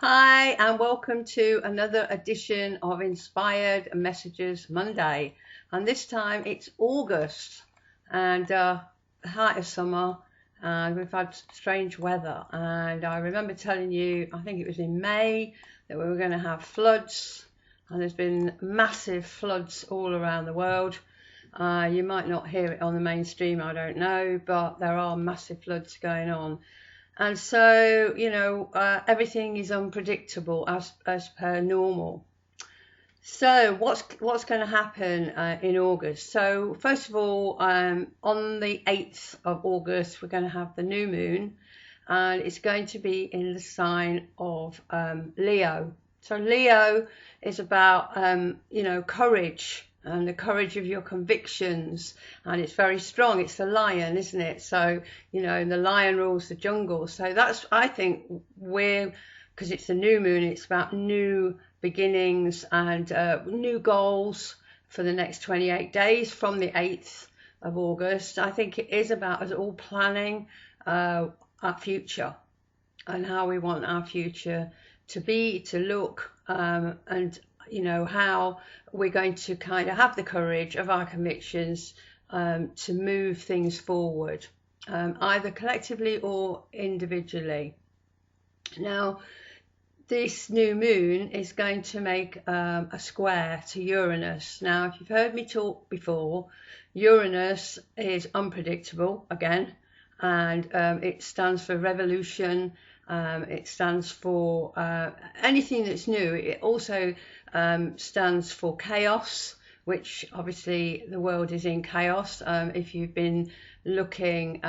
Hi, and welcome to another edition of Inspired Messages Monday. And this time it's August and the height of summer, and we've had strange weather. And I remember telling you, I think it was in May, that we were going to have floods, and there's been massive floods all around the world. You might not hear it on the mainstream, I don't know, but there are massive floods going on. And so, everything is unpredictable as per normal. So, what's going to happen in August? So, first of all, on the 8th of August, we're going to have the new moon, and it's going to be in the sign of Leo. So, Leo is about, courage and the courage of your convictions, and it's very strong. It's the lion, isn't it? So the lion rules the jungle. So that's, I think, because it's the new moon, it's about new beginnings and new goals for the next 28 days from the 8th of August. I think it is about us all planning our future and how we want our future to be, to look, and how we're going to kind of have the courage of our convictions to move things forward, either collectively or individually. Now, this new moon is going to make a square to Uranus. Now, if you've heard me talk before, Uranus is unpredictable again, and it stands for revolution. It stands for anything that's new. It also stands for chaos, which obviously the world is in chaos. If you've been looking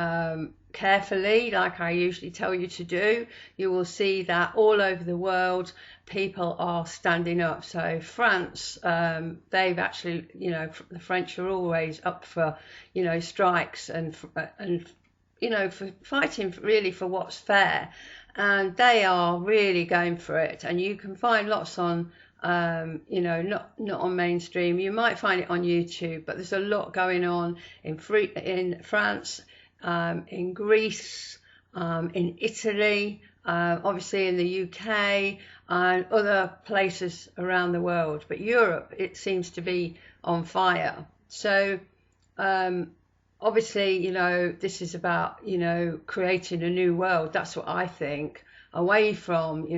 carefully, like I usually tell you to do, you will see that all over the world people are standing up. So France, they've actually, the French are always up for, strikes and for fighting really for what's fair, and they are really going for it. And you can find lots on not on mainstream. You might find it on YouTube, but there's a lot going on in France, in Greece, in Italy, obviously in the UK and other places around the world. But Europe, it seems to be on fire. So obviously, this is about, creating a new world. That's what I think, away from,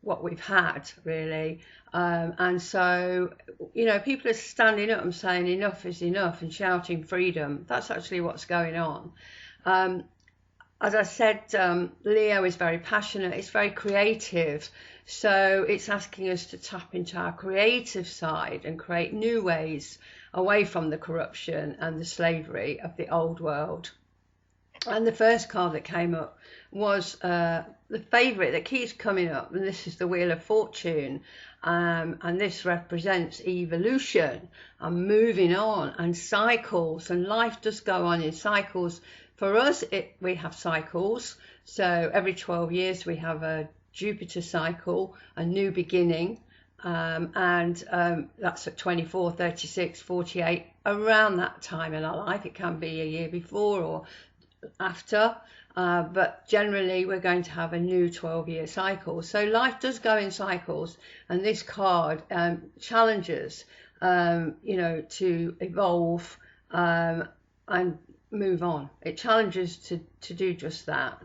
what we've had really. And so, people are standing up and saying enough is enough and shouting freedom. That's actually what's going on. As I said, Leo is very passionate. It's very creative. So it's asking us to tap into our creative side and create new ways away from the corruption and the slavery of the old world. And the first card that came up was the favourite that keeps coming up, and this is the Wheel of Fortune. And this represents evolution and moving on and cycles, and life does go on in cycles. For us, we have cycles. So every 12 years we have a Jupiter cycle, a new beginning. And that's at 24, 36, 48, around that time in our life. It can be a year before or after, but generally we're going to have a new 12-year cycle. So life does go in cycles, and this card challenges, to evolve and move on. It challenges to do just that.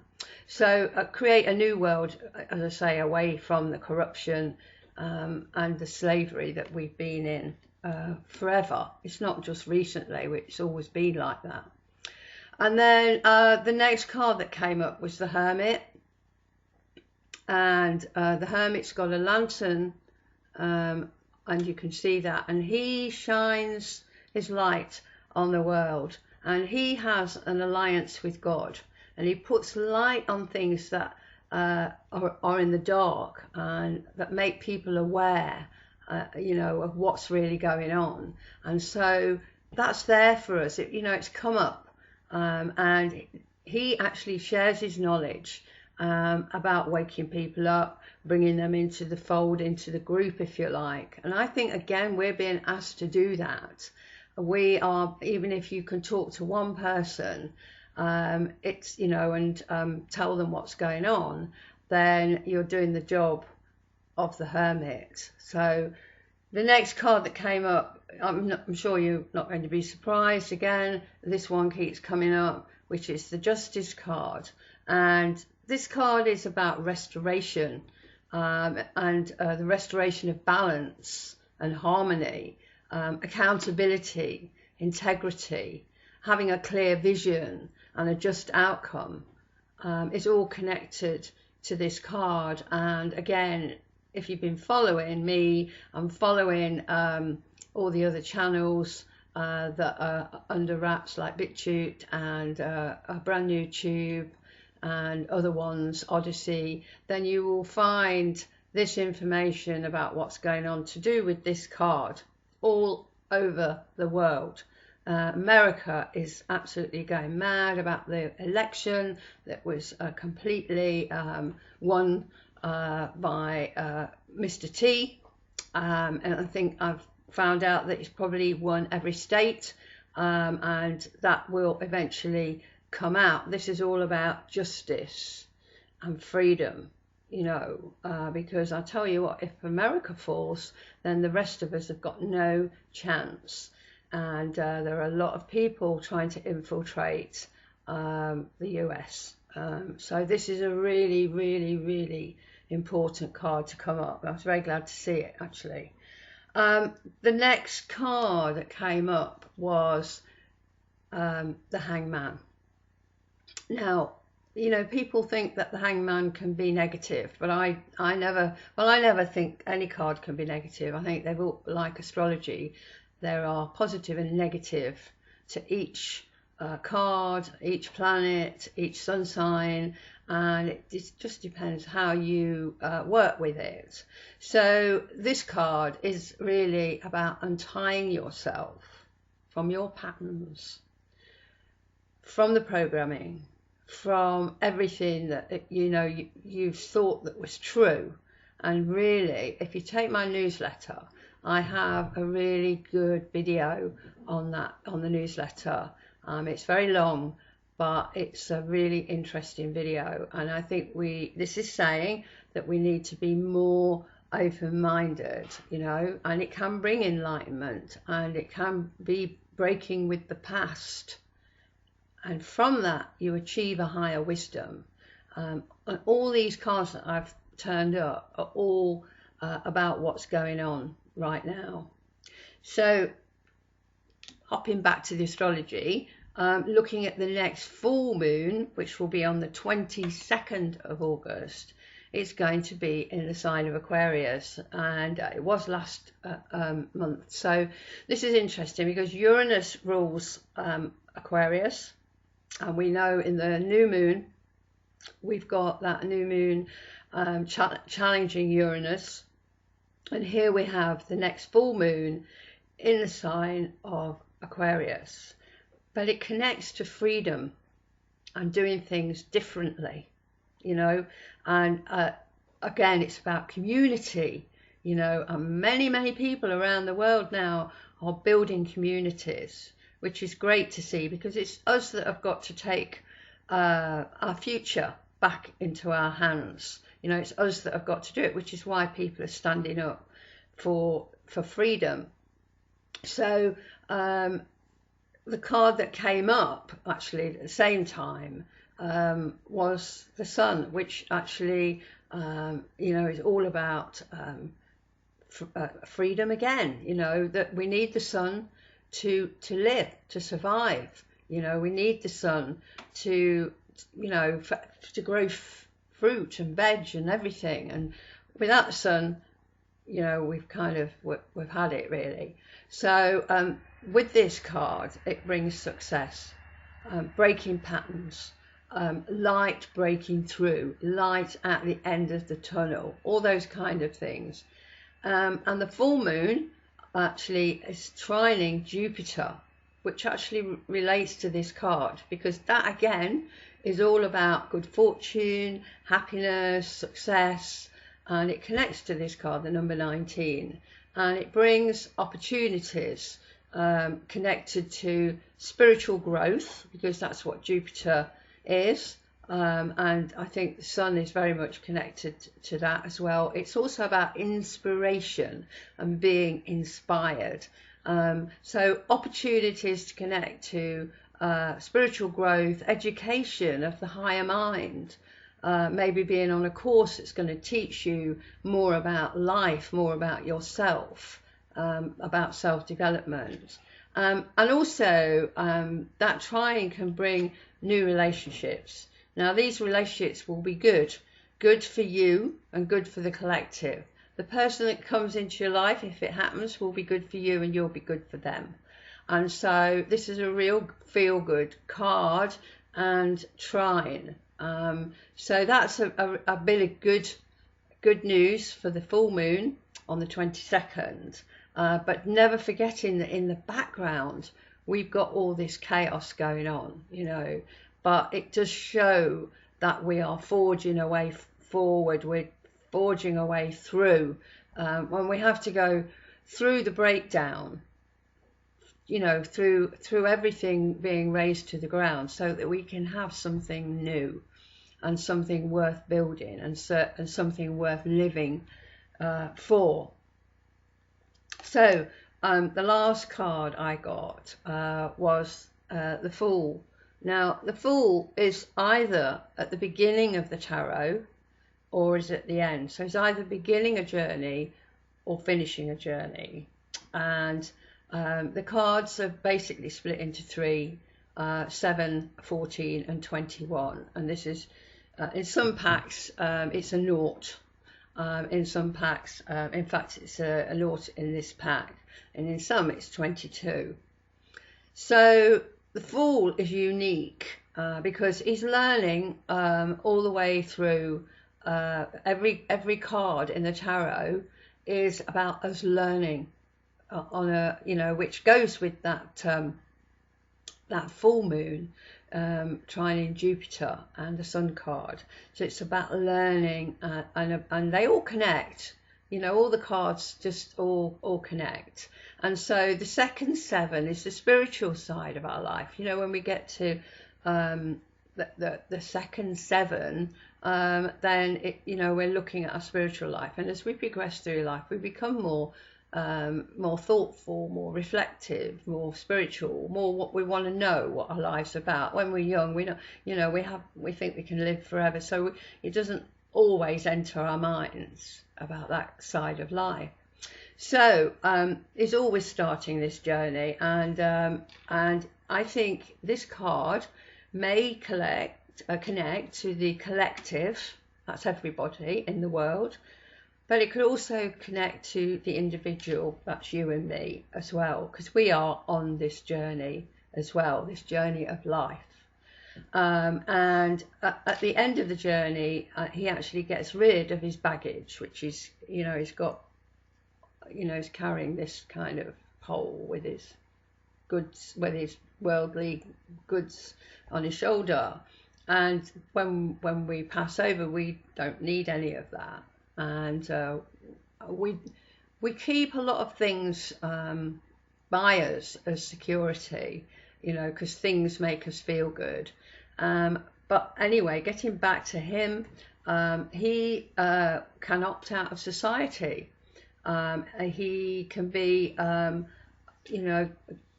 So create a new world, as I say, away from the corruption and the slavery that we've been in forever. It's not just recently, it's always been like that. And then the next card that came up was the Hermit. And the Hermit's got a lantern, and you can see that. And he shines his light on the world. And he has an alliance with God. And he puts light on things that are in the dark and that make people aware, of what's really going on. And so that's there for us. It's come up. And he actually shares his knowledge about waking people up, bringing them into the fold, into the group, if you like. And I think, again, we're being asked to do that. We are, even if you can talk to one person, and tell them what's going on, then you're doing the job of the Hermit. So the next card that came up, I'm sure you're not going to be surprised. Again, this one keeps coming up, which is the Justice card. And this card is about restoration, and the restoration of balance and harmony, accountability, integrity, having a clear vision and a just outcome. Is all connected to this card. And again, if you've been following me, I'm following all the other channels that are under wraps, like BitChute and a brand new tube and other ones, Odyssey, then you will find this information about what's going on to do with this card all over the world. America is absolutely going mad about the election that was completely won by Mr. T, and I think I've found out that he's probably won every state, and that will eventually come out. This is all about justice and freedom, you know, because I tell you what, if America falls, then the rest of us have got no chance. And there are a lot of people trying to infiltrate the US. So this is a really, really, really important card to come up. I was very glad to see it, actually. The next card that came up was the Hangman. Now, you know, people think that the Hangman can be negative, but I never think any card can be negative. I think they've all, like astrology, there are positive and negative to each card, each planet, each sun sign, and it just depends how you work with it. So this card is really about untying yourself from your patterns, from the programming, from everything that you've thought that was true. And really, if you take my newsletter, I have a really good video on that, on the newsletter. It's very long, but it's a really interesting video. And I think this is saying that we need to be more open-minded, you know, and it can bring enlightenment, and it can be breaking with the past. And from that, you achieve a higher wisdom. And all these cards that I've turned up are all about what's going on right now. So hopping back to the astrology, looking at the next full moon, which will be on the 22nd of August, it's going to be in the sign of Aquarius, and it was last month. So this is interesting because Uranus rules Aquarius, and we know in the new moon we've got that new moon challenging Uranus. And here we have the next full moon in the sign of Aquarius. But it connects to freedom and doing things differently, you know. And again, it's about community, you know. And many, many people around the world now are building communities, which is great to see, because it's us that have got to take our future back into our hands. You know, it's us that have got to do it, which is why people are standing up for freedom. So the card that came up actually at the same time was the Sun, which actually you know, is all about freedom again. You know, that we need the sun to live, to survive. You know, we need the sun to, you know, to grow fruit and veg and everything. And without the sun, you know, we've had it really. So with this card, it brings success, breaking patterns, light breaking through, light at the end of the tunnel, all those kind of things. And the full moon actually is trining Jupiter, which actually relates to this card, because that again is all about good fortune, happiness, success, and it connects to this card, the number 19, and it brings opportunities connected to spiritual growth, because that's what Jupiter is, and I think the sun is very much connected to that as well. It's also about inspiration and being inspired. So opportunities to connect to spiritual growth, education of the higher mind, maybe being on a course that's going to teach you more about life, more about yourself, about self-development. And also that trine can bring new relationships. Now these relationships will be good for you and good for the collective. The person that comes into your life, if it happens, will be good for you and you'll be good for them. And so this is a real feel-good card and trine. So that's a bit of good news for the full moon on the 22nd. But never forgetting that in the background, we've got all this chaos going on, you know, but it does show that we are forging a way forward. We're forging a way through when we have to go through the breakdown, you know, through everything being razed to the ground, so that we can have something new and something worth building and something worth living for. So the last card I got was the Fool. Now the Fool is either at the beginning of the tarot or is at the end. So it's either beginning a journey or finishing a journey. And the cards are basically split into three, 7, 14 and 21. And this is, in some packs, it's a naught. In some packs, in fact, it's a naught in this pack. And in some, it's 22. So the Fool is unique because he's learning all the way through. Every card in the tarot is about us learning on a, you know, which goes with that that full moon trining Jupiter and the Sun card. So it's about learning, and they all connect. You know, all the cards just all connect. And so the second 7 is the spiritual side of our life. You know, when we get to the second 7, then you know, we're looking at our spiritual life, and as we progress through life, we become more thoughtful, more reflective, more spiritual, more what we want to know what our life's about. When we're young, we know, you know, we think we can live forever, so it doesn't always enter our minds about that side of life. So it's always starting this journey, and I think this card may connect to the collective, that's everybody in the world, but it could also connect to the individual, that's you and me as well, because we are on this journey as well, this journey of life. And at the end of the journey, he actually gets rid of his baggage, which is, you know, he's got, you know, he's carrying this kind of pole with his goods, with his worldly goods on his shoulder. And when we pass over, we don't need any of that. And we keep a lot of things by us as security, you know, because things make us feel good. But anyway, getting back to him, he can opt out of society. He can be, you know,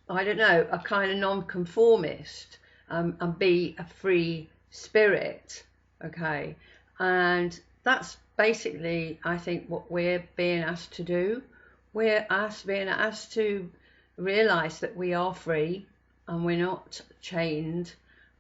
I don't know, a kind of non-conformist, and be a free spirit, okay? And that's basically, I think, what we're being asked to do. We're being asked to realise that we are free and we're not chained.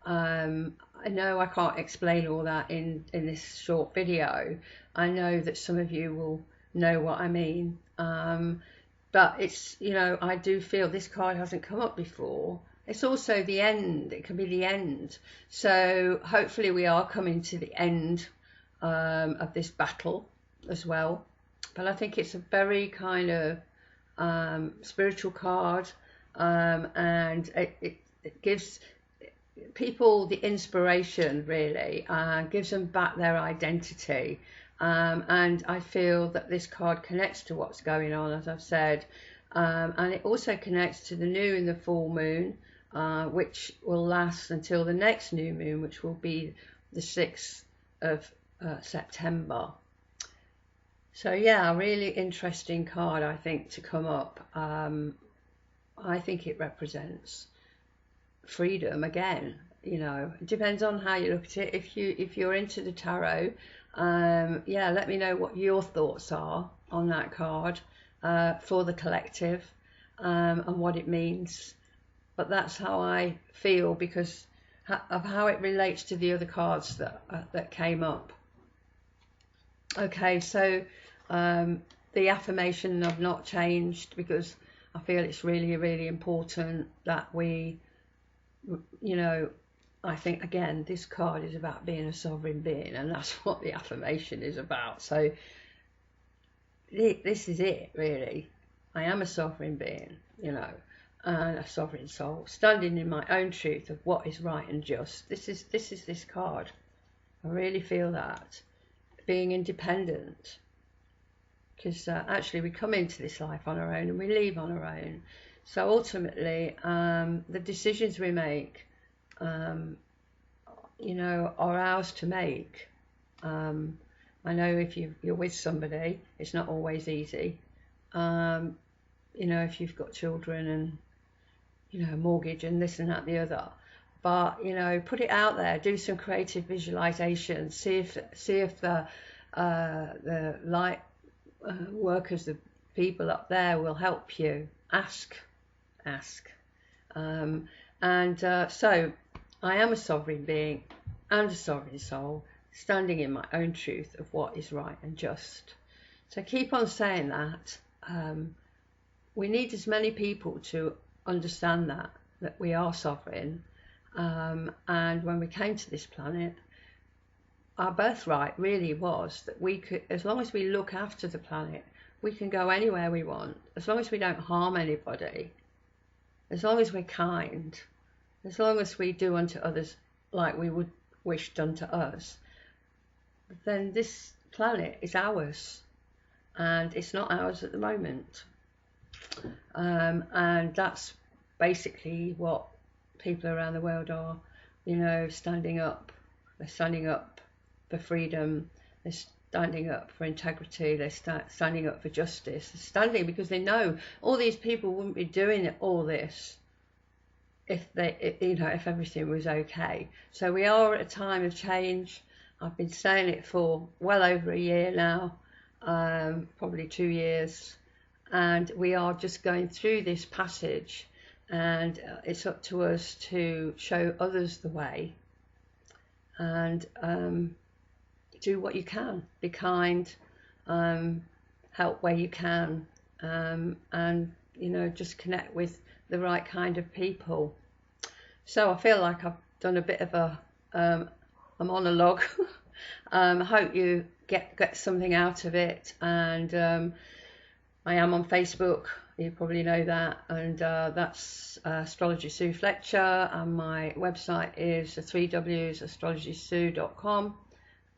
I know I can't explain all that in this short video. I know that some of you will know what I mean. But it's, you know, I do feel this card hasn't come up before. It's also the end. It can be the end. So hopefully we are coming to the end of this battle as well. But I think it's a very kind of spiritual card, and it gives people the inspiration, really, gives them back their identity. And I feel that this card connects to what's going on, as I've said, and it also connects to the new and the full moon, which will last until the next new moon, which will be the 6th of September. So yeah, really interesting card, I think, to come up. I think it represents freedom again. You know, it depends on how you look at it. If you're into the tarot, yeah, let me know what your thoughts are on that card for the collective, and what it means. But that's how I feel because of how it relates to the other cards that came up. Okay, so the affirmation I've not changed because I feel it's really, really important that we, you know, I think again this card is about being a sovereign being, and that's what the affirmation is about. So this is it really. I am a sovereign being, you know, and a sovereign soul, standing in my own truth of what is right and just. This is this card. I really feel that. Being independent, because actually we come into this life on our own and we leave on our own. So ultimately, the decisions we make, you know, are ours to make. I know if you're with somebody, it's not always easy. You know, if you've got children and, you know, mortgage and this and that, the other. But, you know, put it out there, do some creative visualization, see if the light workers, the people up there will help you. Ask. So I am a sovereign being and a sovereign soul, standing in my own truth of what is right and just. So keep on saying that. We need as many people to understand that we are sovereign. And when we came to this planet, our birthright really was that we could, as long as we look after the planet, we can go anywhere we want, as long as we don't harm anybody, as long as we're kind, as long as we do unto others like we would wish done to us, then this planet is ours, and it's not ours at the moment. And that's basically what people around the world are, you know, standing up. They're standing up for freedom. They're standing up for integrity. They're standing up for justice. They're standing because they know all these people wouldn't be doing all this if you know, if everything was okay. So we are at a time of change. I've been saying it for well over a year now, probably 2 years, and we are just going through this passage. And it's up to us to show others the way, and do what you can. Be kind, help where you can, and, you know, just connect with the right kind of people. So I feel like I've done a bit of a monologue. I hope you get something out of it. And I am on Facebook. You probably know that, and that's Astrology Sue Fletcher, and my website is 3Ws astrologysue.com,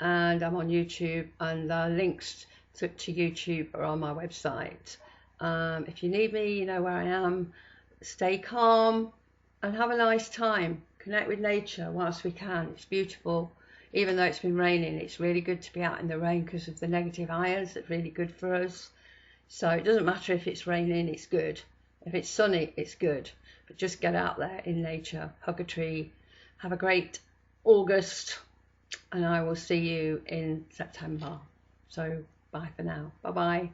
and I'm on YouTube, and links to YouTube are on my website. If you need me, you know where I am. Stay calm and have a nice time. Connect with nature whilst we can. It's beautiful. Even though it's been raining, it's really good to be out in the rain because of the negative ions. That's really good for us. So it doesn't matter if it's raining, it's good. If it's sunny, it's good. But just get out there in nature, hug a tree, have a great August, and I will see you in September. So bye for now. Bye-bye.